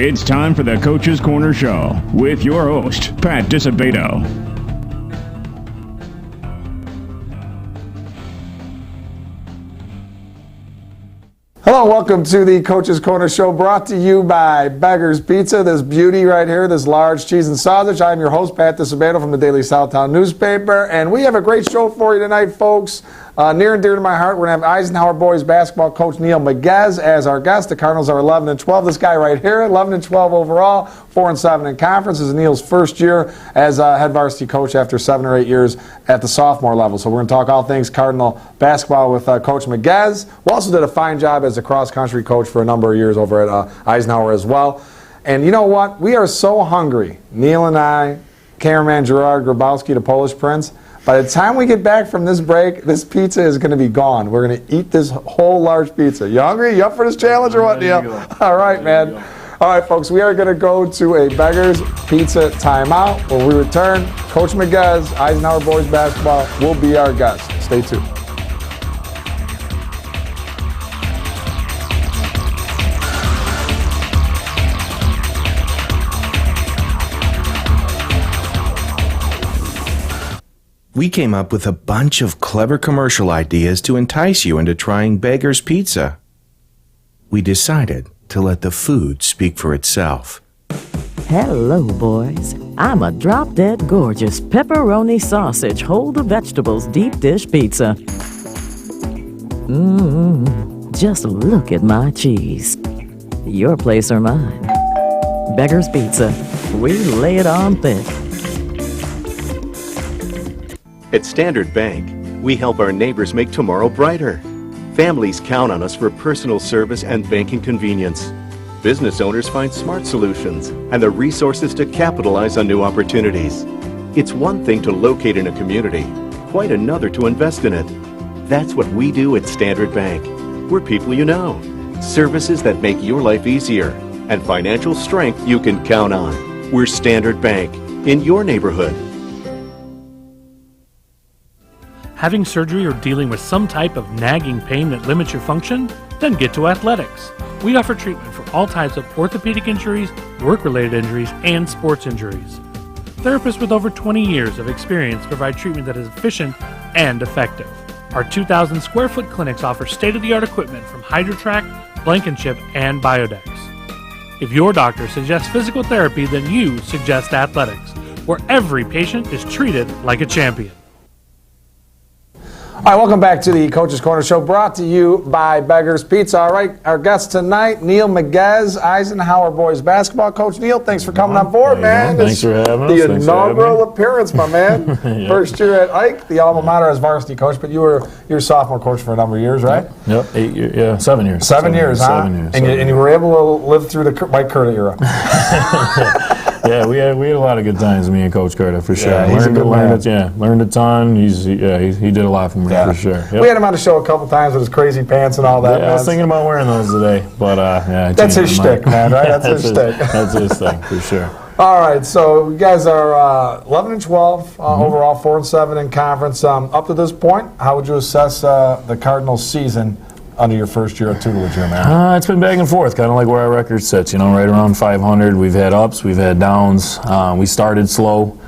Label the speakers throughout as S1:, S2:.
S1: It's time for the Coach's Corner Show with your host, Pat Disabato.
S2: Hello, welcome to the Coach's Corner Show, brought to you by Beggar's Pizza. This beauty right here, this large cheese and sausage. I'm your host, Pat Disabato from the Daily Southtown newspaper, and we have a great show for you tonight, folks. Near and dear to my heart, we're going to have Eisenhower boys basketball coach Neil Miguez as our guest. The Cardinals are 11-12. This guy right here, 11-12 overall, 4-7 in conference. This is Neil's first year as head varsity coach after 7 or 8 years at the sophomore level. So we're going to talk all things Cardinal basketball with Coach Miguez, who also did a fine job as a cross-country coach for a number of years over at Eisenhower as well. And you know what? We are so hungry, Neil and I, cameraman Gerard Grabowski, the Polish Prince. By the time we get back from this break, this pizza is going to be gone. We're going to eat this whole large pizza. You hungry? You up for this challenge or what, Neil? All right, man. All right, folks, we are going to go to a Beggar's Pizza timeout. When we return, Coach Miguez, Eisenhower boys basketball, will be our guest. Stay tuned.
S3: We came up with a bunch of clever commercial ideas to entice you into trying Beggar's Pizza. We decided to let the food speak for itself.
S4: Hello, boys. I'm a drop-dead gorgeous pepperoni sausage, hold the vegetables deep dish pizza. Just look at my cheese. Your place or mine. Beggar's Pizza. We lay it on thick.
S5: At Standard Bank, we help our neighbors make tomorrow brighter. Families count on us for personal service and banking convenience. Business owners find smart solutions and the resources to capitalize on new opportunities. It's one thing to locate in a community, quite another to invest in it. That's what we do at Standard Bank. We're people you know, services that make your life easier, and financial strength you can count on. We're Standard Bank, in your neighborhood.
S6: Having surgery or dealing with some type of nagging pain that limits your function? Then get to Athletics. We offer treatment for all types of orthopedic injuries, work-related injuries, and sports injuries. Therapists with over 20 years of experience provide treatment that is efficient and effective. Our 2,000 square foot clinics offer state-of-the-art equipment from HydroTrack, Blankenship, and Biodex. If your doctor suggests physical therapy, then you suggest Athletics, where every patient is treated like a champion.
S2: All right, welcome back to the Coach's Corner Show, brought to you by Beggar's Pizza. All right, our guest tonight, Neil Miguez, Eisenhower boys basketball coach. Neil, thanks for coming on board, man.
S7: Thanks for having us.
S2: The inaugural appearance, my man. Yep. First year at Ike, the alma mater as varsity coach, but you were sophomore coach for a number of years, right?
S7: Yep, 8 years, yeah, 7 years.
S2: 7 years, huh?
S7: 7 years.
S2: And you were able to live through the Mike Curta era.
S7: Yeah, we had a lot of good times, me and Coach Curta, for sure.
S2: Yeah, he's a good man.
S7: Learned a ton. He did a lot for me, for sure. Yep.
S2: We had him on the show a couple times with his crazy pants and all that.
S7: Yeah, I was thinking about wearing those today, but
S2: that's his shtick, man, right? That's his shtick.
S7: That's his thing, for sure.
S2: All right, so you guys are 11-12 overall, 4-7 in conference. Up to this point, how would you assess the Cardinals' season under your first year of tutelage here, man?
S7: It's been back and forth, kind of like where our record sits, right around 500. We've had ups, we've had downs. We started slow,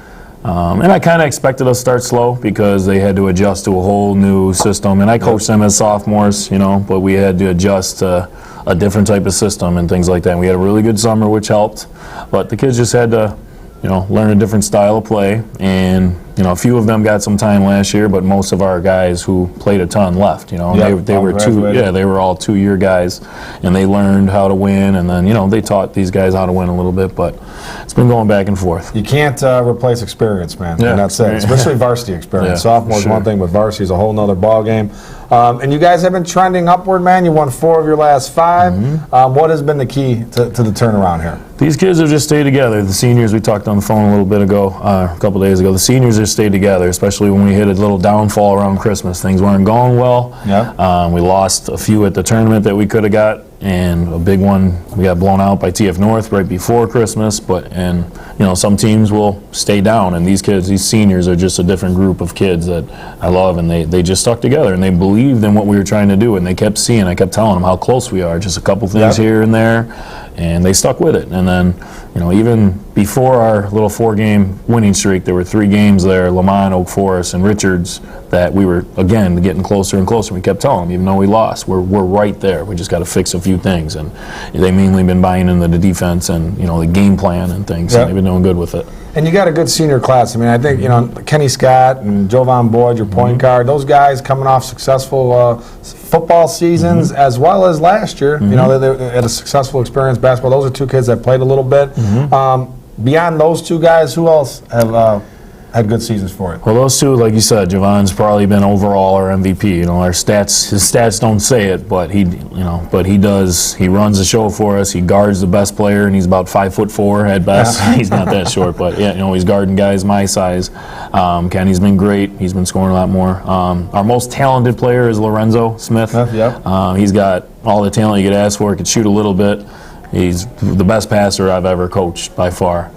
S7: and I kind of expected us to start slow because they had to adjust to a whole new system. And I coached them as sophomores, but we had to adjust to a different type of system and things like that. And we had a really good summer, which helped, but the kids just had to learn a different style of play. And, a few of them got some time last year, but most of our guys who played a ton left, they were all 2-year guys, and they learned how to win, and then, they taught these guys how to win a little bit, but it's been going back and forth.
S2: You can't replace experience, man.
S7: Yeah.
S2: And that's it, especially varsity experience.
S7: Yeah,
S2: Sophomore's one thing, but varsity is a whole nother ball game. And you guys have been trending upward, man. You won 4 of your last 5. What has been the key to the turnaround here?
S7: These kids have just stayed together. The seniors, we talked on the phone a little bit ago, a couple days ago. The seniors have stayed together, especially when we hit a little downfall around Christmas. Things weren't going well.
S2: Yeah.
S7: We lost a few at the tournament that we could have got, and a big one, we got blown out by TF North right before Christmas. Some teams will stay down, and these kids, these seniors, are just a different group of kids that I love, and they just stuck together, and they believed in what we were trying to do, and they kept seeing. I kept telling them how close we are, just a couple things here and there. And they stuck with it. And then, even before our little 4-game winning streak, there were 3 games there, Lamont, Oak Forest, and Richards, that we were, again, getting closer and closer. We kept telling them, even though we lost, we're right there. We just got to fix a few things. And they mainly been buying into the defense and, the game plan and things. And they've been doing good with it.
S2: And you got a good senior class. I mean, I think, Kenny Scott and Jovan Boyd, your point guard, those guys coming off successful football seasons as well as last year. They had a successful experience basketball. Those are 2 kids that played a little bit. Beyond those 2 guys, who else have had good seasons for it?
S7: Well, those 2, like you said, Javon's probably been overall our MVP. Our stats, his stats don't say it, but he does. He runs the show for us. He guards the best player, and he's about 5'4" at best. He's not that short, but he's guarding guys my size. Kenny's been great. He's been scoring a lot more. Our most talented player is Lorenzo Smith. He's got all the talent you could ask for. Could shoot a little bit. He's the best passer I've ever coached by far.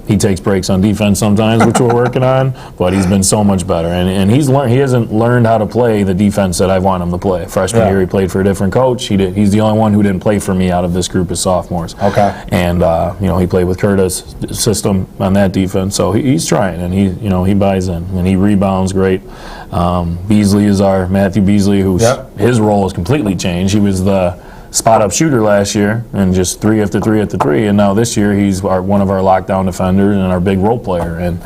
S7: He takes breaks on defense sometimes, which we're working on, but he's been so much better. And he hasn't learned how to play the defense that I want him to play. Freshman year, he played for a different coach. He's the only one who didn't play for me out of this group of sophomores. And he played with Curtis' system on that defense, so he's trying, and he buys in, and he rebounds great. Beasley is our Matthew Beasley, who's his role has completely changed. He was the spot-up shooter last year and just 3 after 3 after 3, and now this year he's one of our lockdown defenders and our big role player. And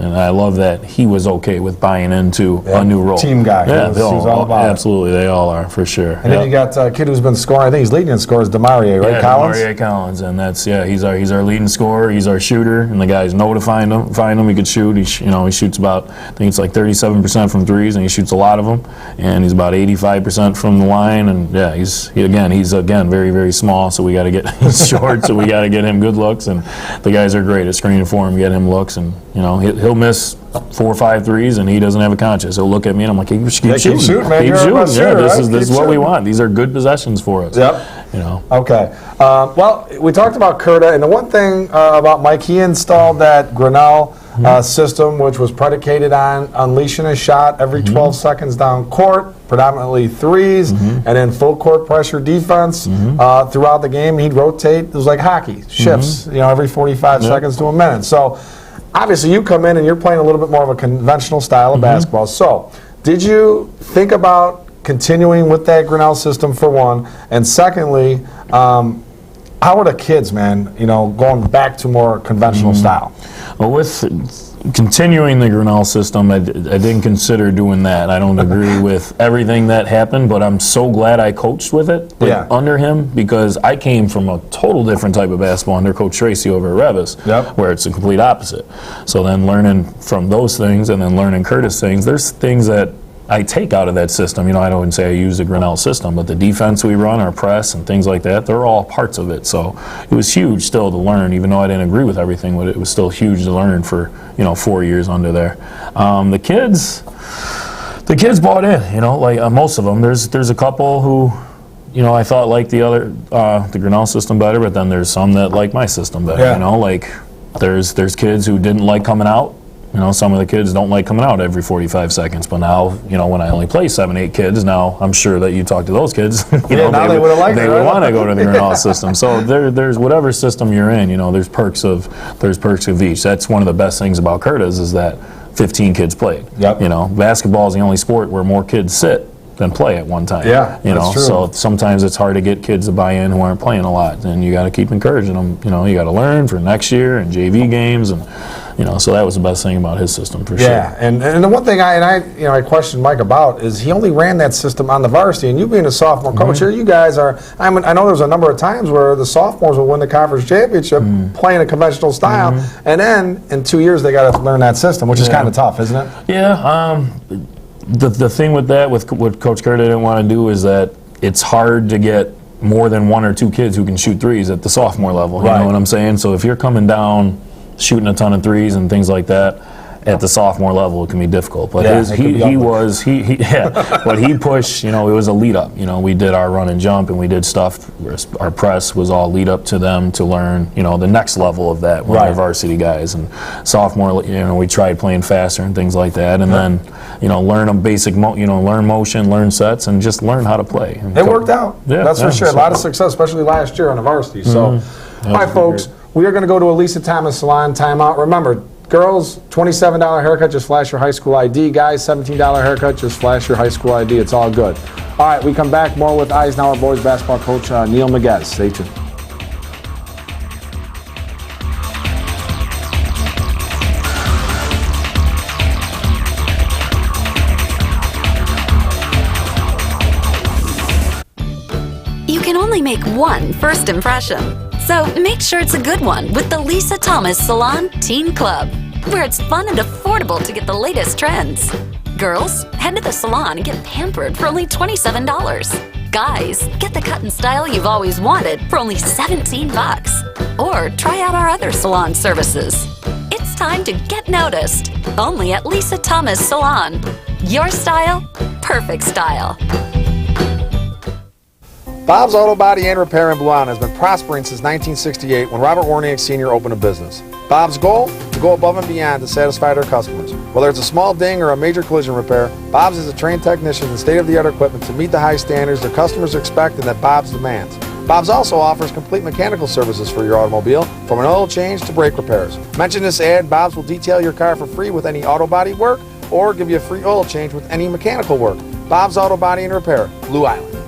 S7: and I love that he was okay with buying into a new role.
S2: Team guy. He was all about
S7: absolutely, they all are for sure.
S2: And then you got a kid who's been scoring. I think he's leading in scores, Demarie, right? Collins.
S7: Demarie Collins, and that's he's our leading scorer. He's our shooter, and the guys know to find him. He could shoot. He shoots about, I think it's like 37% from threes, and he shoots a lot of them. And he's about 85% from the line, and he's very, very small, so we got to get he's short, so we got to get him good looks, and the guys are great at screening for him, get him looks, and he'll miss 4 or 5 threes, and he doesn't have a conscience. He'll look at me, and I'm like, keep shooting,
S2: man.
S7: Keep shooting. This is what we want. These are good possessions for us.
S2: Okay. Well, we talked about Curta, and the one thing about Mike, he installed that Grinnell system, which was predicated on unleashing a shot every 12 seconds down court, predominantly threes, and then full court pressure defense throughout the game. He'd rotate. It was like hockey, shifts, every 45 seconds to a minute. So obviously you come in and you're playing a little bit more of a conventional style of basketball. So did you think about continuing with that Grinnell system, for one? And secondly, how are the kids, man, going back to more conventional style?
S7: Well, with continuing the Grinnell system, I didn't consider doing that. I don't agree with everything that happened, but I'm so glad I coached with it under him, because I came from a total different type of basketball under Coach Tracy over at Revis, where it's the complete opposite. So then learning from those things and then learning Curtis things, there's things that I take out of that system. I don't say I use the Grinnell system, but the defense we run, our press and things like that, they're all parts of it. So it was huge still to learn, even though I didn't agree with everything, but it was still huge to learn for 4 years under there. The kids bought in, like most of them. There's a couple who, I thought liked the Grinnell system better, but then there's some that like my system better. Like there's kids who didn't like coming out. Some of the kids don't like coming out every 45 seconds, but now, when I only play 7, 8 kids, now I'm sure that you talk to those kids, they would want to go to the Grinnell system. So there's whatever system you're in, there's perks of each. That's one of the best things about Curtis is that 15 kids played. Basketball is the only sport where more kids sit than play at one time.
S2: That's true.
S7: So sometimes it's hard to get kids to buy in who aren't playing a lot, and you got to keep encouraging them. You got to learn for next year and JV games, and so that was the best thing about his system for sure.
S2: Yeah, and the one thing I questioned Mike about is he only ran that system on the varsity, and you being a sophomore coach here, you guys are. I know there's a number of times where the sophomores will win the conference championship playing a conventional style, and then in 2 years they got to learn that system, which is kind of tough, isn't it?
S7: Yeah. The thing with that, with what Coach Curta didn't want to do, is that it's hard to get more than 1 or 2 kids who can shoot threes at the sophomore level. You know what I'm saying? So if you're coming down shooting a ton of threes and things like that, at the sophomore level, it can be difficult. But
S2: Yeah, it can be ugly.
S7: but he pushed, it was a lead up. We did our run and jump, and we did stuff. Our press was all lead up to them to learn, the next level of that when they're varsity guys. And sophomore, we tried playing faster and things like that. And then, learn a basic, learn motion, learn sets, and just learn how to play. And
S2: it worked out.
S7: Yeah,
S2: that's for sure. A lot of success, especially last year on the varsity. So, all right, folks, we are going to go to a Lisa Thomas Salon timeout. Remember, girls, $27 haircut, just flash your high school ID. Guys, $17 haircut, just flash your high school ID. It's all good. All right, we come back more with Eisenhower boys basketball coach Neil Miguez. Stay tuned.
S8: You can only make one first impression. So make sure it's a good one with the Lisa Thomas Salon Teen Club, where it's fun and affordable to get the latest trends. Girls, head to the salon and get pampered for only $27. Guys, get the cut and style you've always wanted for only $17. Or try out our other salon services. It's time to get noticed. Only at Lisa Thomas Salon. Your style, perfect style.
S2: Bob's Auto Body and Repair in Blue Island has been prospering since 1968 when Robert Warniak Sr. opened a business. Bob's goal? To go above and beyond to satisfy their customers. Whether it's a small ding or a major collision repair, Bob's has a trained technician and state-of-the-art equipment to meet the high standards their customers expect and that Bob's demands. Bob's also offers complete mechanical services for your automobile, from an oil change to brake repairs. Mention this ad, Bob's will detail your car for free with any auto body work or give you a free oil change with any mechanical work. Bob's Auto Body and Repair, Blue Island.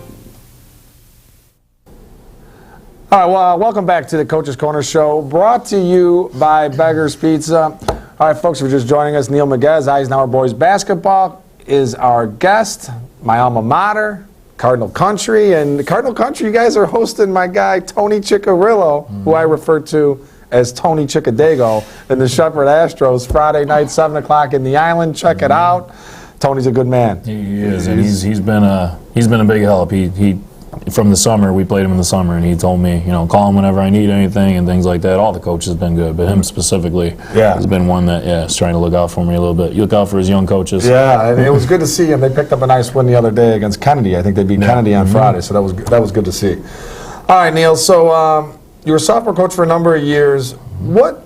S2: All right, well, welcome back to the Coach's Corner Show, brought to you by Beggar's Pizza. All right, folks, if you're just joining us, Neil Miguez, Eisenhower Boys Basketball, is our guest, my alma mater, Cardinal Country. And Cardinal Country, you guys are hosting my guy, Tony Ciccarillo, who I refer to as Tony Chickadago, in the Shepherd Astros, Friday night, 7 o'clock in the Island. Check it out. Tony's a good man.
S7: He is, and he's been a big help. He from the summer, we played him in the summer, and he told me, call him whenever I need anything and things like that. All the coaches have been good, but him specifically has been one that, is trying to look out for me a little bit. You look out for his young coaches.
S2: Yeah, and it was good to see him. They picked up a nice win the other day against Kennedy. I think they beat Kennedy on Friday, so that was good to see. All right, Neil, so you were a sophomore coach for a number of years. What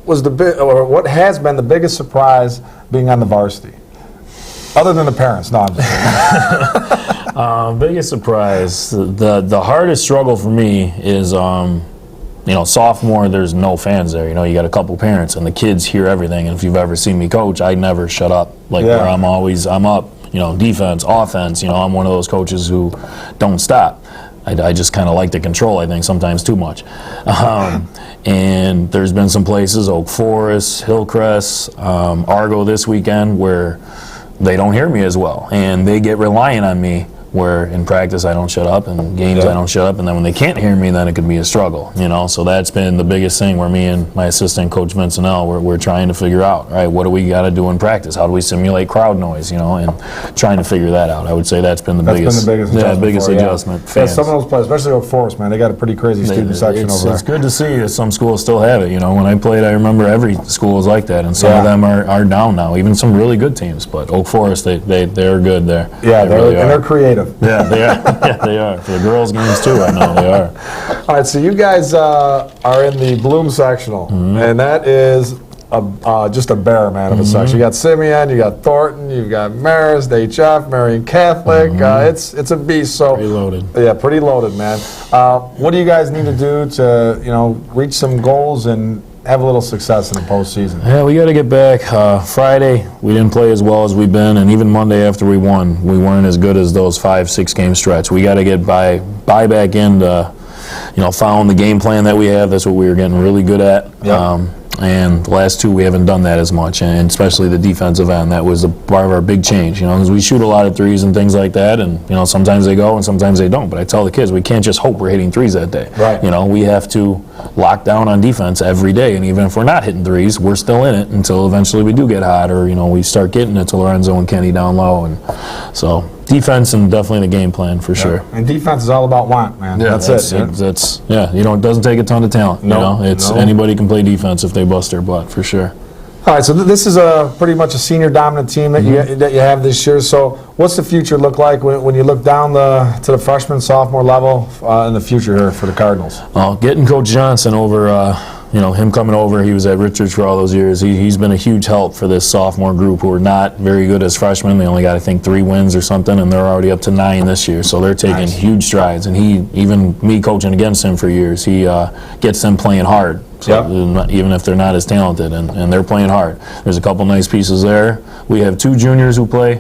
S2: was what has been the biggest surprise being on the varsity? Other than the parents, no, I'm just kidding.
S7: Biggest surprise, the hardest struggle for me is, sophomore, there's no fans there. You got a couple parents, and the kids hear everything. And if you've ever seen me coach, I never shut up. Where I'm up, defense, offense. I'm one of those coaches who don't stop. I just kind of like to control, I think, sometimes too much. And there's been some places, Oak Forest, Hillcrest, Argo this weekend, where they don't hear me as well, and they get reliant on me, where in practice I don't shut up, and in games I don't shut up, and then when they can't hear me, then it could be a struggle, so that's been the biggest thing, where me and my assistant, Coach Vincentell, we're trying to figure out, right, what do we got to do in practice? How do we simulate crowd noise, and trying to figure that out. I would say that's been the biggest adjustment.
S2: Yeah, some of those players, especially Oak Forest, man, they got a pretty crazy student section over there.
S7: It's good to see that some schools still have it. When I played, I remember every school was like that, and some of them are down now, even some really good teams, but Oak Forest, they're good there.
S2: Yeah, they're creative.
S7: Yeah, they are. Yeah, they are. For the girls' games, too, I know they are.
S2: All right, so you guys are in the Bloom sectional, and that is just a bear, man, of a section. You got Simeon, you got Thornton, you've got Marist, HF, Marion Catholic. It's a beast. So
S7: pretty loaded.
S2: Yeah, pretty loaded, man. What do you guys need to do to, reach some goals and have a little success in the postseason?
S7: Yeah, we got to get back. Friday, we didn't play as well as we've been, and even Monday after we won, we weren't as good as those 5-6 game stretch. We got to get buy back into, following the game plan that we have. That's what we were getting really good at. Yep. And the last two, we haven't done that as much, and especially the defensive end. That was part of our big change, because we shoot a lot of threes and things like that, and, sometimes they go and sometimes they don't. But I tell the kids, we can't just hope we're hitting threes that day.
S2: Right.
S7: We have to lock down on defense every day, and even if we're not hitting threes, we're still in it until eventually we do get hot, or, we start getting it to Lorenzo and Kenny down low. And so defense and definitely the game plan for sure.
S2: And defense is all about want, man.
S7: Yeah,
S2: that's it.
S7: It doesn't take a ton of talent. Anybody can play defense if they bust their butt, for sure.
S2: All right, so this is pretty much a senior dominant team that you have this year. So what's the future look like when you look down to the freshman, sophomore level in the future here for the Cardinals?
S7: Well, getting Coach Johnson over, him coming over, he was at Richards for all those years. He's been a huge help for this sophomore group who are not very good as freshmen. They only got, I think, 3 wins or something, and they're already up to 9 this year. So they're taking huge strides. And even me coaching against him for years, he gets them playing hard. So even if they're not as talented, and they're playing hard. There's a couple nice pieces there. We have 2 juniors who play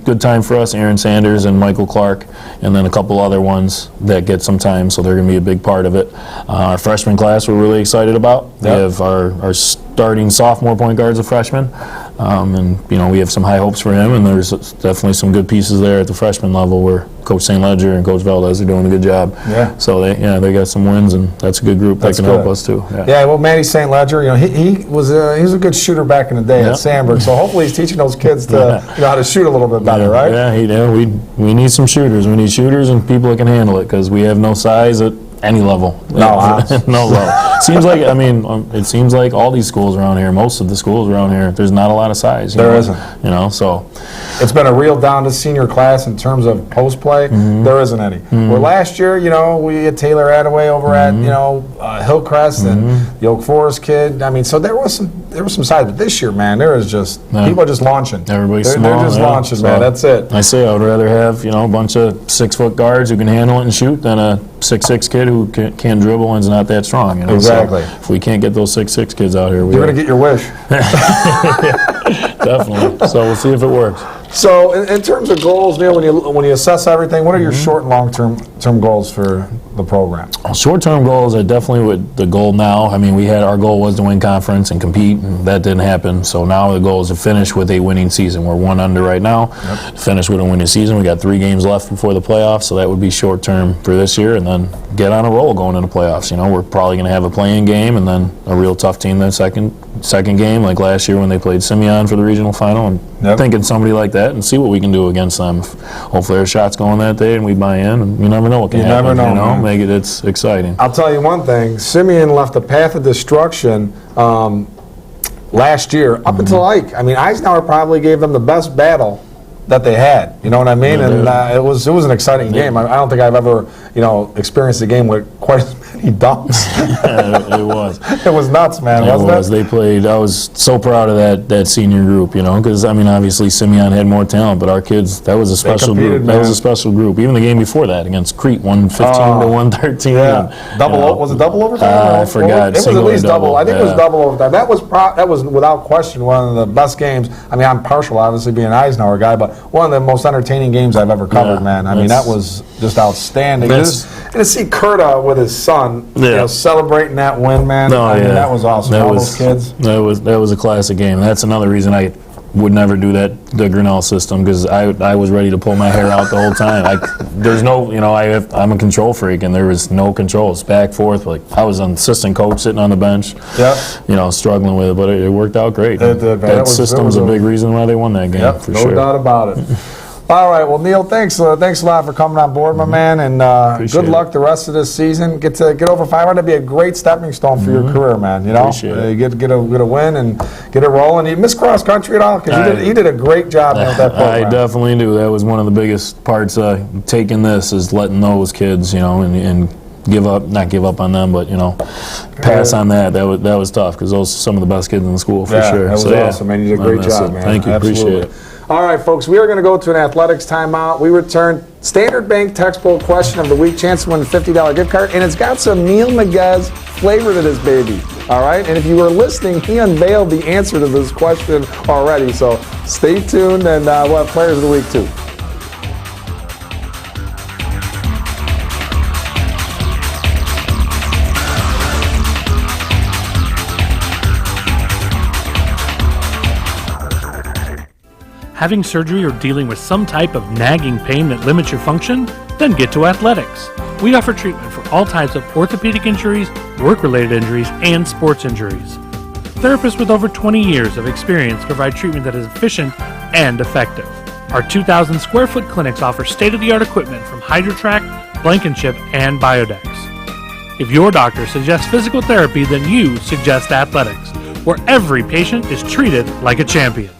S7: good time for us, Aaron Sanders and Michael Clark, and then a couple other ones that get some time, so they're going to be a big part of it. Our freshman class we're really excited about. We have our starting sophomore point guard's a freshman, and we have some high hopes for him, and there's definitely some good pieces there at the freshman level where Coach St. Ledger and Coach Valdez are doing a good job. Yeah. So they got some wins, and that's a good group that can help us too.
S2: Yeah, well, Manny St. Ledger, he was a good shooter back in the day at Sandburg, so hopefully he's teaching those kids to how to shoot a little bit better, right?
S7: Yeah, we need some shooters. We need shooters and people that can handle it because we have no size at any level. No level. It seems like all these schools around here, most of the schools around here, there's not a lot of size.
S2: There isn't.
S7: So
S2: it's been a real down to senior class in terms of post play. There isn't any. Where last year, we had Taylor Attaway over at Hillcrest and the Oak Forest kid. So there was some size, but this year, man, there is just people are just launching.
S7: Everybody's
S2: small. They're just launching, so man. That's it.
S7: I say I would rather have a bunch of 6-foot guards who can handle it and shoot than a 6'6" kid who can't dribble and is not that strong.
S2: Exactly.
S7: So if we can't get those 6'6" kids out here,
S2: you're going to get your wish.
S7: Definitely. So we'll see if it works.
S2: So in terms of goals, Neil, when you assess everything, what are your short and long term goals for the program?
S7: Short-term goals are definitely with the goal now. Our goal was to win conference and compete, and that didn't happen. So now the goal is to finish with a winning season. We're 1 under right now. Finish with a winning season. We got 3 games left before the playoffs, so that would be short-term for this year, and then get on a roll going into playoffs. We're probably going to have a play-in game and then a real tough team the second game, like last year when they played Simeon for the regional final. And thinking somebody like that and see what we can do against them. Hopefully our shots going that day and we buy in. And you never know what can happen. You never know. Man. It's exciting.
S2: I'll tell you one thing. Simeon left a path of destruction last year up until Ike. Eisenhower probably gave them the best battle that they had. You know what I mean? And it was an exciting game. I don't think I've ever experienced a game with quite as many dunks.
S7: It was.
S2: It was nuts, man. Wasn't it?
S7: They played. I was so proud of that senior group. Because obviously Simeon had more talent, but our kids, that was a special group. That was a special group. Even the game before that against Crete, 115 to 113.
S2: Yeah. Was it double overtime?
S7: I forgot.
S2: It was at least double. I think it was double overtime. That was without question one of the best games. I'm partial, obviously, being an Eisenhower guy, but one of the most entertaining games I've ever covered, man. That was just outstanding. And to see Curta with his son, celebrating that win, man. That was awesome. All those kids.
S7: That was a classic game. That's another reason I would never do the Grinnell system, because I was ready to pull my hair out the whole time. There's no, I'm a control freak, and there was no control. It's back, forth. I was an assistant coach sitting on the bench, struggling with it, but it worked out great. That system's a big reason why they won that game, for sure.
S2: No doubt about it. All right, well, Neil, thanks a lot for coming on board, my man, and good luck the rest of this season. Get over 500. That'd be a great stepping stone for your career, man.
S7: Appreciate it.
S2: Get a win and get it rolling. You miss cross country at all? Because he did a great job with that program.
S7: I definitely do. That was one of the biggest parts. Taking this is letting those kids, and not give up on them, but pass on that. That was tough, because those are some of the best kids in the school for sure.
S2: That was awesome, man. You did a great job, man.
S7: Thank you.
S2: Absolutely.
S7: Appreciate it.
S2: All right, folks, we are going to go to an athletics timeout. We return Standard Bank textbook question of the week, chance to win a $50 gift card, and it's got some Neil Miguez flavor to this baby. All right, and if you were listening, he unveiled the answer to this question already, so stay tuned, and we'll have players of the week too.
S6: Having surgery or dealing with some type of nagging pain that limits your function? Then get to Athletics. We offer treatment for all types of orthopedic injuries, work-related injuries, and sports injuries. Therapists with over 20 years of experience provide treatment that is efficient and effective. Our 2,000 square foot clinics offer state-of-the-art equipment from HydroTrack, Blankenship, and Biodex. If your doctor suggests physical therapy, then you suggest Athletics. where every patient is treated like a champion.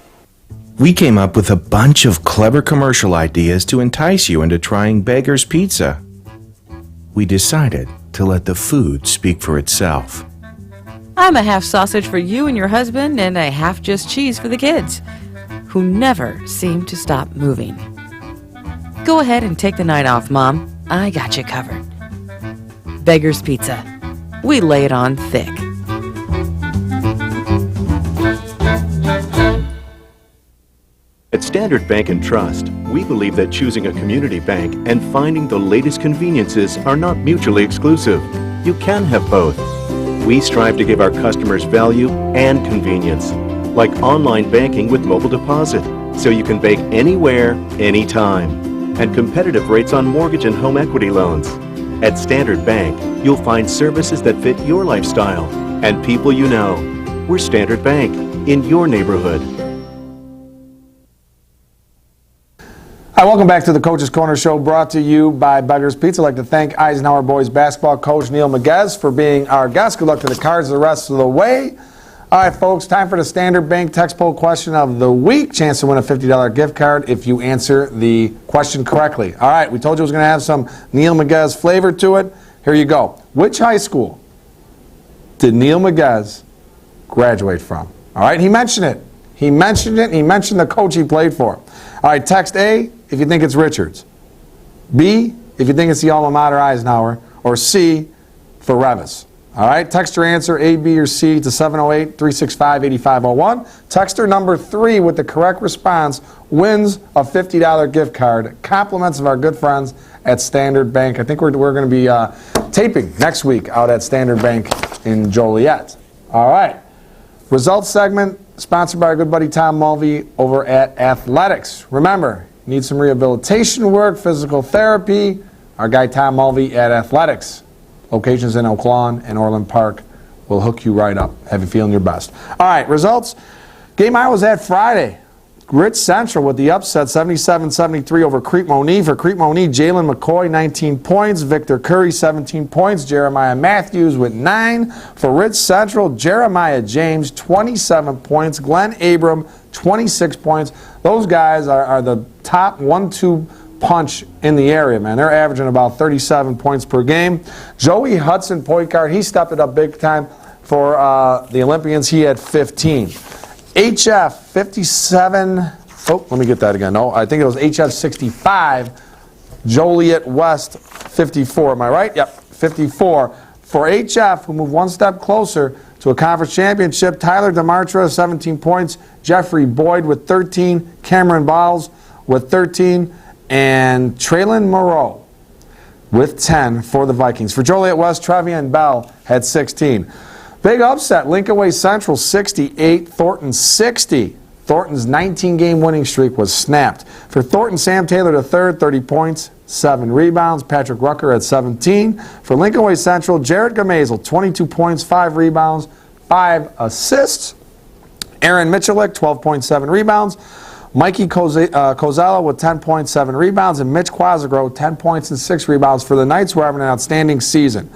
S3: We came up with a bunch of clever commercial ideas to entice you into trying Beggar's Pizza. We decided to let the food speak for itself.
S9: I'm a half sausage for you and your husband and a half just cheese for the kids, who never seem to stop moving. Go ahead and take the night off, Mom. I got you covered. Beggar's Pizza. We lay it on thick.
S5: At Standard Bank and Trust, we believe that choosing a community bank and finding the latest conveniences are not mutually exclusive. You can have both. We strive to give our customers value and convenience, like online banking with mobile deposit, so you can bank anywhere, anytime, and competitive rates on mortgage and home equity loans. At Standard Bank, you'll find services that fit your lifestyle and people you know. We're Standard Bank, in your neighborhood.
S2: Hi, welcome back to the Coach's Corner Show, brought to you by Beggar's Pizza. I'd like to thank Eisenhower boys basketball coach Neil Maguez for being our guest. Good luck to the Cards the rest of the way. All right, folks, time for the Standard Bank text poll question of the week. Chance to win a $50 gift card if you answer the question correctly. All right, we told you it was going to have some Neil Maguez flavor to it. Here you go. Which high school did Neil Maguez graduate from? All right, he mentioned it. He mentioned it. He mentioned the coach he played for. All right, text A if you think it's Richards. B if you think it's the alma mater Eisenhower. Or C for Revis. All right, text your answer A, B, or C to 708-365-8501. Texter number 3 with the correct response wins a $50 gift card. Compliments of our good friends at Standard Bank. I think we're going to be taping next week out at Standard Bank in Joliet. All right, results segment sponsored by our good buddy Tom Mulvey over at Athletics. Remember, need some rehabilitation work, physical therapy, our guy Tom Mulvey at Athletics. Locations in Oak Lawn and Orland Park will hook you right up. Have you feeling your best. All right, results. Game I was at Friday. Rich Central with the upset, 77-73 over Crete Monee. For Crete Monee, Jalen McCoy, 19 points. Victor Curry, 17 points. Jeremiah Matthews with 9. For Rich Central, Jeremiah James, 27 points. Glenn Abram, 26 points. Those guys are the top 1-2 punch in the area, man. They're averaging about 37 points per game. Joey Hudson, point guard, he stepped it up big time for the Olympians. He had 15. HF 57. Oh, let me get that again. No, I think it was HF 65. Joliet West 54. Am I right? Yep, 54. For HF, who moved one step closer to a conference championship, Tyler DeMartra, 17 points. Jeffrey Boyd with 13. Cameron Biles with 13. And Traylon Moreau with 10 for the Vikings. For Joliet West, Trevian Bell had 16. Big upset, Lincoln Way Central 68, Thornton 60. Thornton's 19-game winning streak was snapped. For Thornton, Sam Taylor III, 30 points, 7 rebounds. Patrick Rucker at 17. For Lincoln Way Central, Jared Gamazel, 22 points, 5 rebounds, 5 assists. Aaron Michalik, 12.7 rebounds. Mikey Kozala with 10.7 rebounds, and Mitch Quazagro, 10 points and 6 rebounds for the Knights, who are having an outstanding season.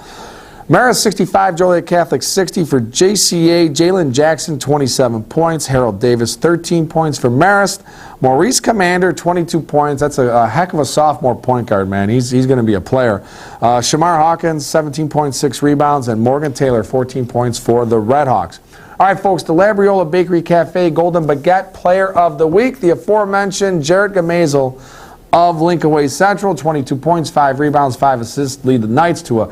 S2: Marist 65, Joliet Catholic 60. For JCA, Jalen Jackson, 27 points. Harold Davis, 13 points for Marist. Maurice Commander, 22 points. That's a heck of a sophomore point guard, man. He's going to be a player. Shamar Hawkins, 17.6 rebounds, and Morgan Taylor, 14 points for the Redhawks. All right, folks, the Labriola Bakery Cafe Golden Baguette Player of the Week, the aforementioned Jared Gamazel of Lincoln Way Central, 22 points, 5 rebounds, 5 assists, lead the Knights to a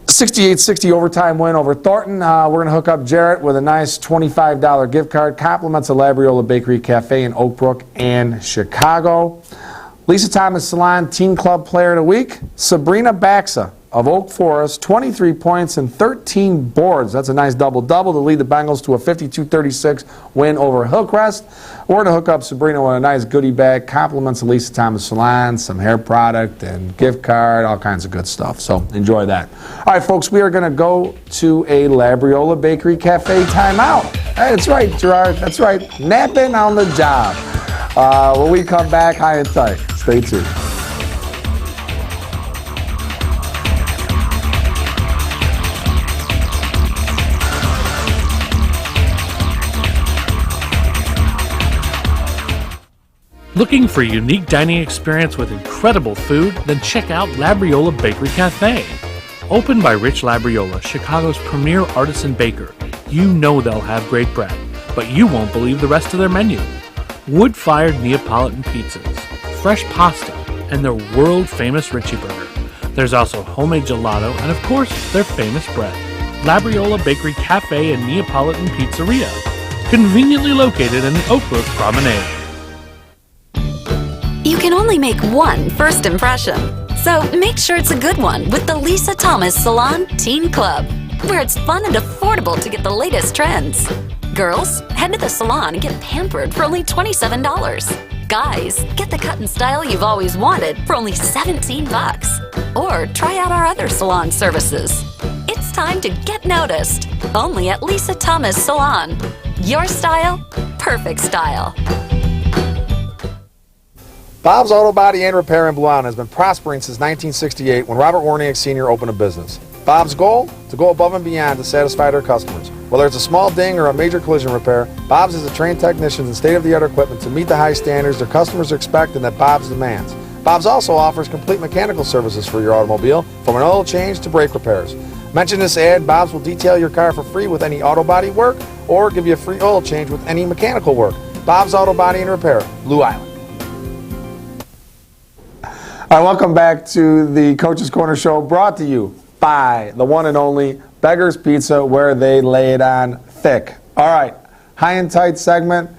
S2: 68-60 overtime win over Thornton. We're going to hook up Jarrett with a nice $25 gift card. Compliments of Labriola Bakery Cafe in Oak Brook and Chicago. Lisa Thomas Salon Teen Club Player of the Week, Sabrina Baxa of Oak Forest, 23 points and 13 boards. That's a nice double-double to lead the Bengals to a 52-36 win over Hillcrest. We're going to hook up Sabrina with a nice goodie bag, compliments of Lisa Thomas Salon, some hair product and gift card, all kinds of good stuff. So enjoy that. All right, folks, we are going to go to a Labriola Bakery Cafe timeout. Hey, that's right, Gerard. That's right. Napping on the job. When we come back, high and tight. Stay tuned.
S6: Looking for a unique dining experience with incredible food? Then check out Labriola Bakery Cafe. Opened by Rich Labriola, Chicago's premier artisan baker, you know they'll have great bread, but you won't believe the rest of their menu. Wood-fired Neapolitan pizzas, fresh pasta, and their world-famous Richie Burger. There's also homemade gelato and, of course, their famous bread. Labriola Bakery Cafe and Neapolitan Pizzeria, conveniently located in the Oak Brook Promenade.
S8: You can only make one first impression, so make sure it's a good one with the Lisa Thomas Salon Teen Club, where it's fun and affordable to get the latest trends. Girls, head to the salon and get pampered for only $27. Guys, get the cut and style you've always wanted for only $17. Or try out our other salon services. It's time to get noticed. Only at Lisa Thomas Salon. Your style, perfect style.
S2: Bob's Auto Body and Repair in Blue Island has been prospering since 1968 when Robert Warniak Sr. opened a business. Bob's goal? To go above and beyond to satisfy their customers. Whether it's a small ding or a major collision repair, Bob's has a trained technicians and state-of-the-art equipment to meet the high standards their customers expect and that Bob's demands. Bob's also offers complete mechanical services for your automobile, from an oil change to brake repairs. Mention this ad, Bob's will detail your car for free with any auto body work or give you a free oil change with any mechanical work. Bob's Auto Body and Repair, Blue Island. All right, welcome back to the Coach's Corner Show, brought to you by the one and only Beggar's Pizza, where they lay it on thick. All right, high and tight segment.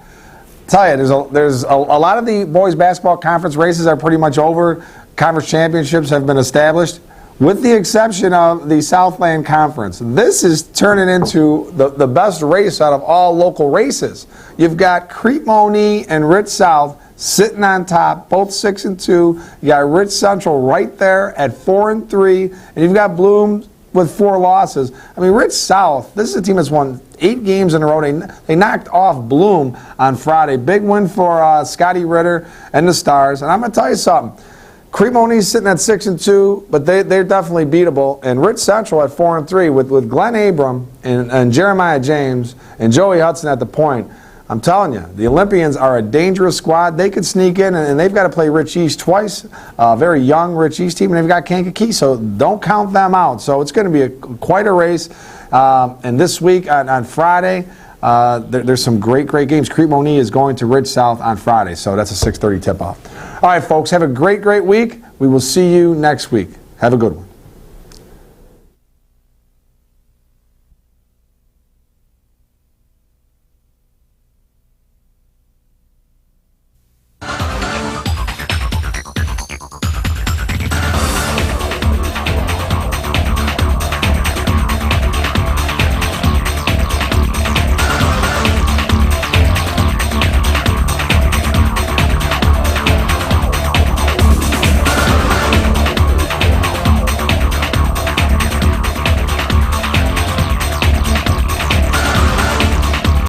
S2: Tell you, there's a lot of the boys basketball conference races are pretty much over. Conference championships have been established, with the exception of the Southland Conference. This is turning into the best race out of all local races. You've got Crete-Monee and Rich South sitting on top, both 6-2. You got Rich Central right there at 4-3, and you've got Bloom with 4 losses. I mean, Rich South, this is a team that's won 8 games in a row. They knocked off Bloom on Friday. Big win for Scotty Ritter and the Stars. And I'm going to tell you something. Crete-Monee's sitting at 6-2, but they're definitely beatable. And Rich Central at 4-3 with Glenn Abram and Jeremiah James and Joey Hudson at the point. I'm telling you, the Olympians are a dangerous squad. They could sneak in, and they've got to play Rich East twice. A very young Rich East team, and they've got Kankakee, so don't count them out. So it's going to be quite a race. And this week on Friday, there's some great games. Crete-Monee is going to Rich South on Friday, so that's a 6:30 tip-off. All right, folks, have a great week. We will see you next week. Have a good one.